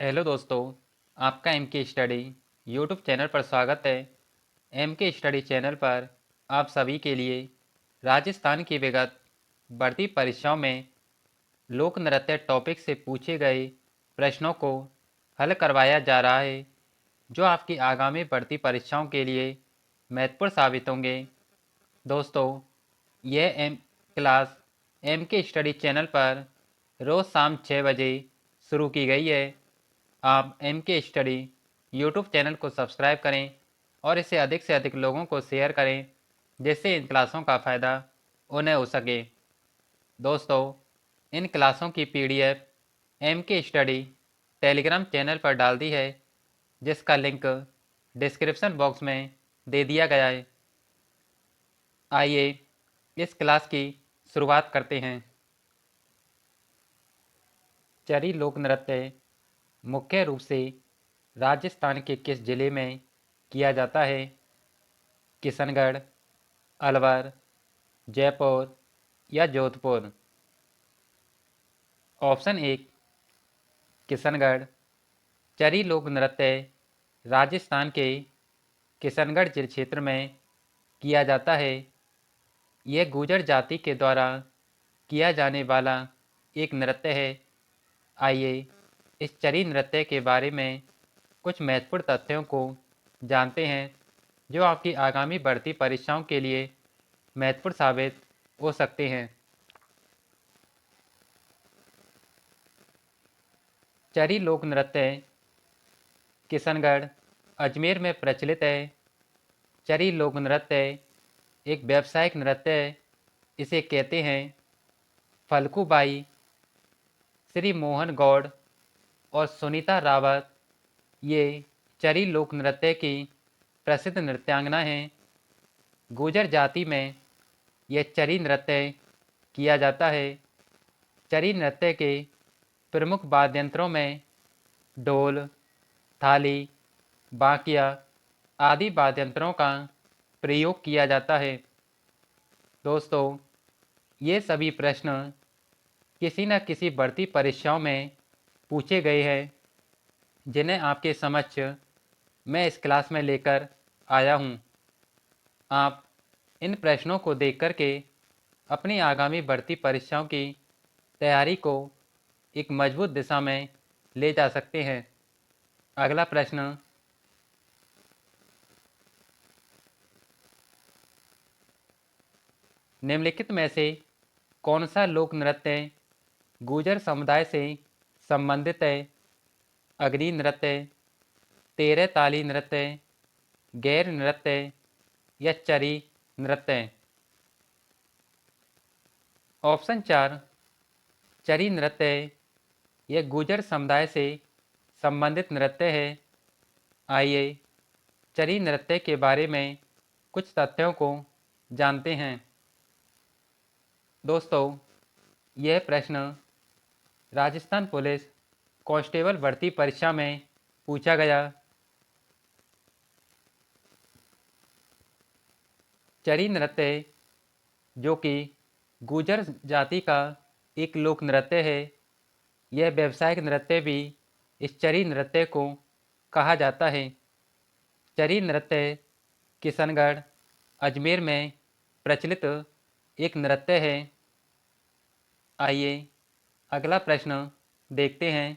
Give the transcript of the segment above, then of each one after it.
Hello दोस्तों, आपका M के स्टडी यूट्यूब चैनल पर स्वागत है। एम के स्टडी चैनल पर आप सभी के लिए राजस्थान की विगत बढ़ती परीक्षाओं में लोक नृत्य टॉपिक से पूछे गए प्रश्नों को हल करवाया जा रहा है, जो आपकी आगामी बढ़ती परीक्षाओं के लिए महत्वपूर्ण साबित होंगे। दोस्तों, यह क्लास एम के स्टडी चैनल पर रोज़ शाम 6 बजे शुरू की गई है। आप एम के स्टडी यूट्यूब चैनल को सब्सक्राइब करें और इसे अधिक से अधिक लोगों को शेयर करें, जिससे इन क्लासों का फ़ायदा उन्हें हो सके। दोस्तों, इन क्लासों की पीडीएफ एम के स्टडी टेलीग्राम चैनल पर डाल दी है, जिसका लिंक डिस्क्रिप्शन बॉक्स में दे दिया गया है। आइए इस क्लास की शुरुआत करते हैं। चरी लोक नृत्य मुख्य रूप से राजस्थान के किस जिले में किया जाता है? किशनगढ़, अलवर, जयपुर या जोधपुर? ऑप्शन एक किशनगढ़। चरी लोक नृत्य राजस्थान के किशनगढ़ जिले क्षेत्र में किया जाता है। यह गुर्जर जाति के द्वारा किया जाने वाला एक नृत्य है। आइए इस चरी नृत्य के बारे में कुछ महत्वपूर्ण तथ्यों को जानते हैं, जो आपकी आगामी बढ़ती परीक्षाओं के लिए महत्वपूर्ण साबित हो सकते हैं। चरी लोक नृत्य किशनगढ़, अजमेर में प्रचलित है। चरी लोक नृत्य एक व्यावसायिक नृत्य है। इसे कहते हैं फल्गुबाई। श्री मोहन गौड़ और सुनीता रावत ये चरी लोक नृत्य की प्रसिद्ध नृत्यांगना हैं। गुर्जर जाति में यह चरी नृत्य किया जाता है। चरी नृत्य के प्रमुख वाद्य यंत्रों में ढोल, थाली, बांकिया आदि वाद्य यंत्रों का प्रयोग किया जाता है। दोस्तों, ये सभी प्रश्न किसी न किसी बढ़ती परीक्षाओं में पूछे गए हैं, जिन्हें आपके समक्ष मैं इस क्लास में लेकर आया हूँ। आप इन प्रश्नों को देख कर के अपनी आगामी बढ़ती परीक्षाओं की तैयारी को एक मजबूत दिशा में ले जा सकते हैं। अगला प्रश्न, निम्नलिखित में से कौन सा लोक नृत्य गुर्जर समुदाय से संबंधित है? अग्नि नृत्य, तेरह ताली नृत्य, गैर नृत्य या चरी नृत्य? ऑप्शन चार चरी नृत्य यह गुर्जर समुदाय से संबंधित नृत्य है। आइए चरी नृत्य के बारे में कुछ तथ्यों को जानते हैं। दोस्तों, यह प्रश्न राजस्थान पुलिस कांस्टेबल भर्ती परीक्षा में पूछा गया। चरी नृत्य, जो कि गुर्जर जाति का एक लोक नृत्य है, यह व्यावसायिक नृत्य भी इस चरी नृत्य को कहा जाता है। चरी नृत्य किशनगढ़, अजमेर में प्रचलित एक नृत्य है। आइए अगला प्रश्न देखते हैं।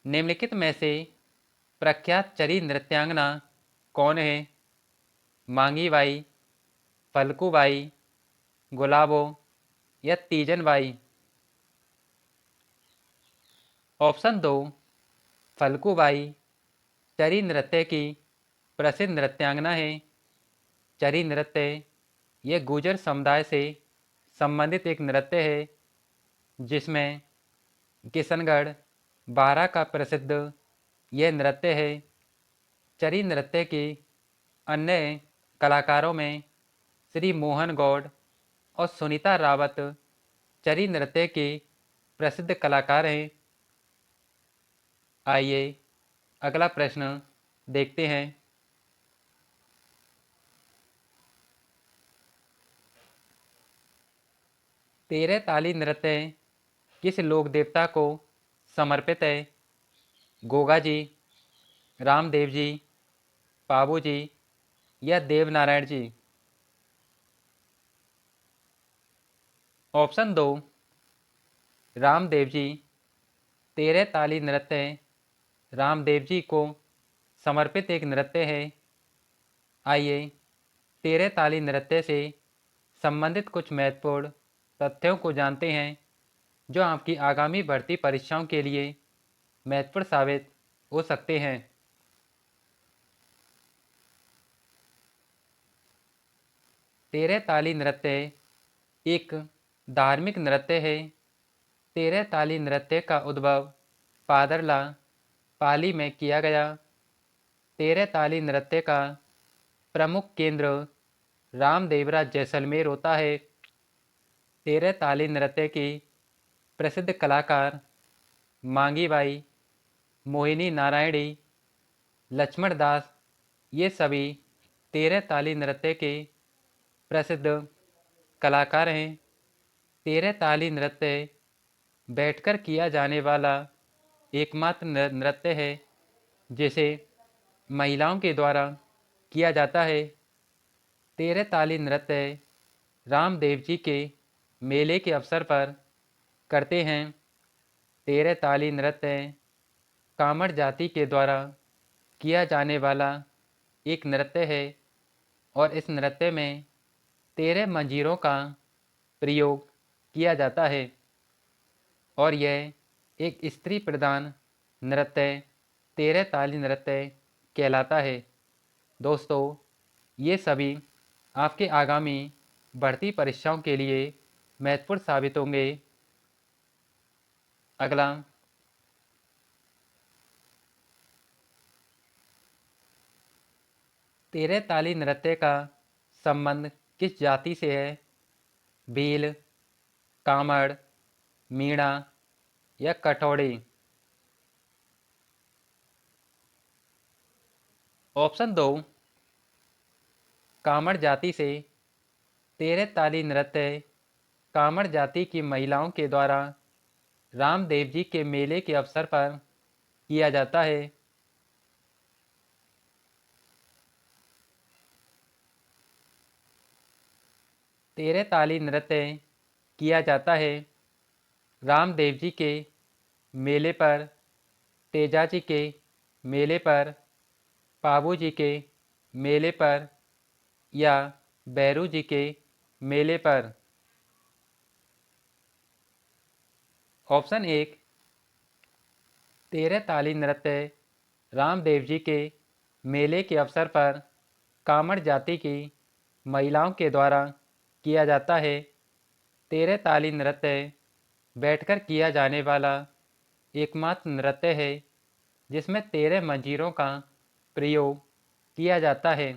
निम्नलिखित में से प्रख्यात चरी नृत्यांगना कौन है? मांगी बाई, फल्गु बाई, गुलाबो या तीजन बाई? ऑप्शन दो फल्गु बाई चरी नृत्य की प्रसिद्ध नृत्यांगना है। चरी नृत्य यह गुर्जर समुदाय से संबंधित एक नृत्य है, जिसमें किशनगढ़, बारा का प्रसिद्ध यह नृत्य है। चरी नृत्य के अन्य कलाकारों में श्री मोहन गौड़ और सुनीता रावत चरी नृत्य के प्रसिद्ध कलाकार हैं। आइए अगला प्रश्न देखते हैं। तेरह ताली नृत्य किस लोक देवता को समर्पित है? गोगा जी, रामदेव जी, पाबू जी या देवनारायण जी? ऑप्शन दो, रामदेव जी। तेरह ताली नृत्य रामदेव जी को समर्पित एक नृत्य है। आइए तेरह ताली नृत्य से संबंधित कुछ महत्वपूर्ण तथ्यों को जानते हैं जो आपकी आगामी भर्ती परीक्षाओं के लिए महत्वपूर्ण साबित हो सकते हैं। तेरह ताली नृत्य एक धार्मिक नृत्य है। तेरह ताली नृत्य का उद्भव पादरला, पाली में किया गया। तेरह ताली नृत्य का प्रमुख केंद्र रामदेवरा जैसलमेर होता है। तेरह ताली नृत्य की प्रसिद्ध कलाकार मांगी बाई, मोहिनी नारायणी, लक्ष्मण दास ये सभी तेरह ताली नृत्य के प्रसिद्ध कलाकार हैं। तेरह ताली नृत्य बैठकर किया जाने वाला एकमात्र नृत्य है जिसे महिलाओं के द्वारा किया जाता है। तेरह ताली नृत्य रामदेव जी के मेले के अवसर पर करते हैं। तेरह ताली नृत्य कामड़ जाति के द्वारा किया जाने वाला एक नृत्य है और इस नृत्य में तेरह मंजीरों का प्रयोग किया जाता है और यह एक स्त्री प्रधान नृत्य तेरह ताली नृत्य कहलाता है। दोस्तों, ये सभी आपके आगामी भर्ती परीक्षाओं के लिए महत्वपूर्ण साबित होंगे। अगला, तेरह ताली नृत्य का संबंध किस जाति से है? भील, कामड़, मीणा या कठौड़ी? ऑप्शन दो, कामड़ जाति से। तेरह ताली नृत्य कामड़ जाति की महिलाओं के द्वारा रामदेव जी के मेले के अवसर पर किया जाता है। तेरह ताली नृत्य किया जाता है रामदेव जी के मेले पर, तेजा जी के मेले पर, पाबू जी के मेले पर या बैरू जी के मेले पर? ऑप्शन एक, तेरह ताली नृत्य रामदेव जी के मेले के अवसर पर कामड़ जाति की महिलाओं के द्वारा किया जाता है। तेरह ताली नृत्य बैठकर किया जाने वाला एकमात्र नृत्य है जिसमें तेरह मंजीरों का प्रयोग किया जाता है।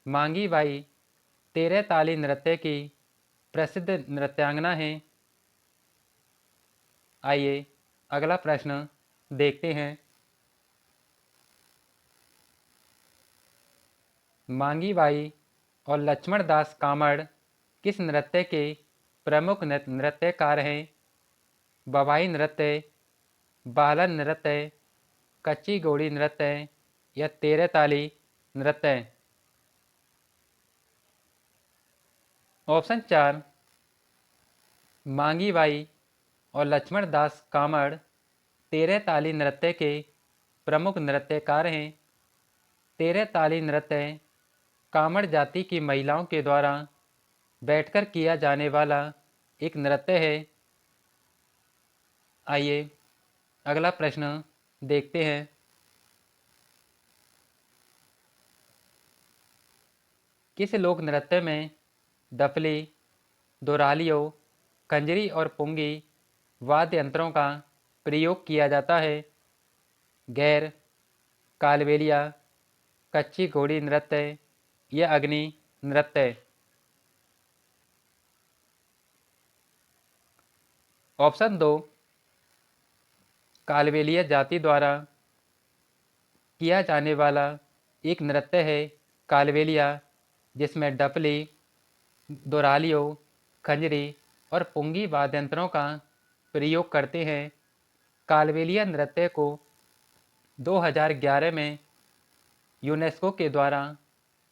मांगी बाई तेरह ताली नृत्य की प्रसिद्ध नृत्यांगना हैं। आइए अगला प्रश्न देखते हैं। मांगी बाई और लक्ष्मण दास कामड़ किस नृत्य के प्रमुख नृत्यकार हैं? बवाई नृत्य, बालन नृत्य, कच्ची घोड़ी नृत्य या तेरह ताली नृत्य? ऑप्शन चार, मांगी बाई और लक्ष्मण दास कामड़ तेरह ताली नृत्य के प्रमुख नृत्यकार हैं। तेरह ताली नृत्य कामड़ जाति की महिलाओं के द्वारा बैठकर किया जाने वाला एक नृत्य है। आइए अगला प्रश्न देखते हैं। किस लोक नृत्य में डफली, दोरालियो, कंजरी और पुंगी वाद्य यंत्रों का प्रयोग किया जाता है? गैर, कालबेलिया, कच्ची घोड़ी नृत्य या अग्नि नृत्य? ऑप्शन दो, कालबेलिया जाति द्वारा किया जाने वाला एक नृत्य है कालबेलिया जिसमें डफली, दोरालियो, खंजरी और पुंगी वाद्यंत्रों का प्रयोग करते हैं। कालबेलिया नृत्य को 2011 में यूनेस्को के द्वारा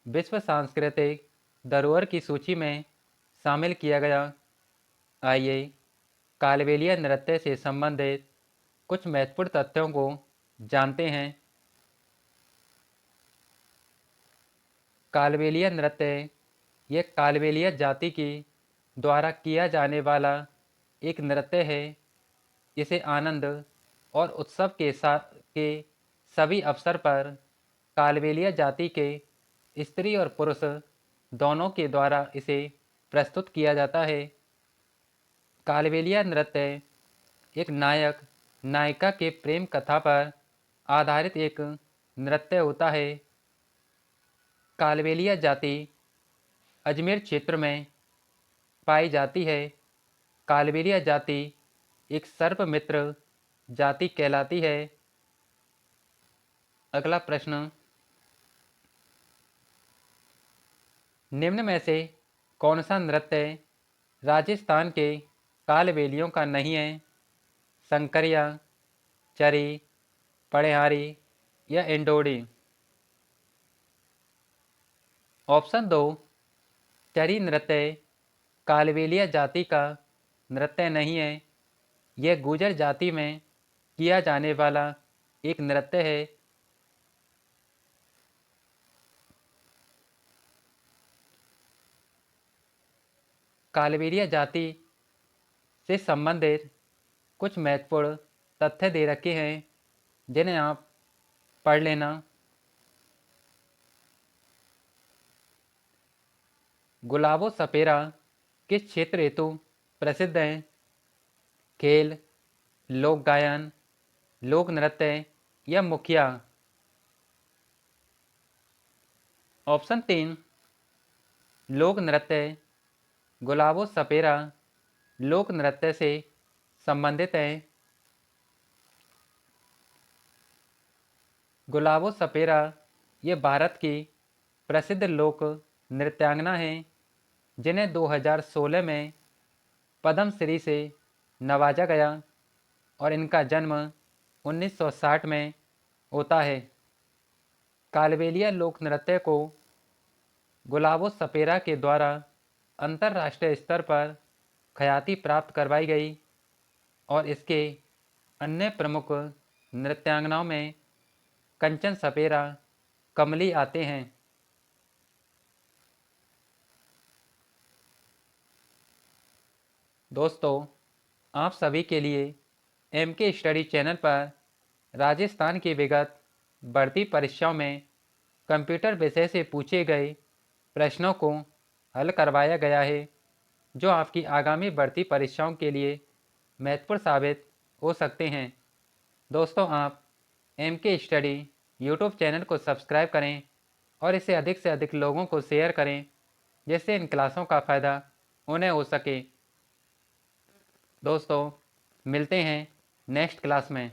विश्व सांस्कृतिक धरोहर की सूची में शामिल किया गया। आइए कालबेलिया नृत्य से संबंधित कुछ महत्वपूर्ण तथ्यों को जानते हैं। कालबेलिया नृत्य यह कालबेलिया जाति की द्वारा किया जाने वाला एक नृत्य है। इसे आनंद और उत्सव के सभी अवसर पर कालबेलिया जाति के स्त्री और पुरुष दोनों के द्वारा इसे प्रस्तुत किया जाता है। कालबेलिया नृत्य एक नायक नायिका के प्रेम कथा पर आधारित एक नृत्य होता है। कालबेलिया जाति अजमेर क्षेत्र में पाई जाती है। कालबेलिया जाति एक सर्पमित्र जाति कहलाती है। अगला प्रश्न, निम्न में से कौन सा नृत्य राजस्थान के कालबेलियों का नहीं है? शंकरिया, चरी, पड़ेहारी या इंडोडी? ऑप्शन 2, चरी नृत्य कालबेलिया जाति का नृत्य नहीं है। यह गुर्जर जाति में किया जाने वाला एक नृत्य है। कालबेलिया जाति से संबंधित कुछ महत्वपूर्ण तथ्य दे रखे हैं जिन्हें आप पढ़ लेना। गुलाबो सपेरा किस क्षेत्र हेतु प्रसिद्ध हैं? खेल, लोक गायन, लोक नृत्य या मुखिया? ऑप्शन 3, लोक नृत्य। गुलाबो सपेरा लोक नृत्य से संबंधित है। गुलाबो सपेरा ये भारत की प्रसिद्ध लोक नृत्यांगना हैं जिन्हें 2016 में पद्मश्री से नवाजा गया और इनका जन्म 1960 में होता है। कालबेलिया लोक नृत्य को गुलाबो सपेरा के द्वारा अंतर्राष्ट्रीय स्तर पर ख्याति प्राप्त करवाई गई और इसके अन्य प्रमुख नृत्यांगनाओं में कंचन सपेरा, कमली आते हैं। दोस्तों, आप सभी के लिए MK स्टडी चैनल पर राजस्थान की विगत बढ़ती परीक्षाओं में कंप्यूटर विषय से पूछे गए प्रश्नों को हल करवाया गया है जो आपकी आगामी बढ़ती परीक्षाओं के लिए महत्वपूर्ण साबित हो सकते हैं। दोस्तों, आप MK स्टडी यूट्यूब चैनल को सब्सक्राइब करें और इसे अधिक से अधिक लोगों को शेयर करें जिससे इन क्लासों का फ़ायदा उन्हें हो सके। दोस्तों, मिलते हैं नेक्स्ट क्लास में।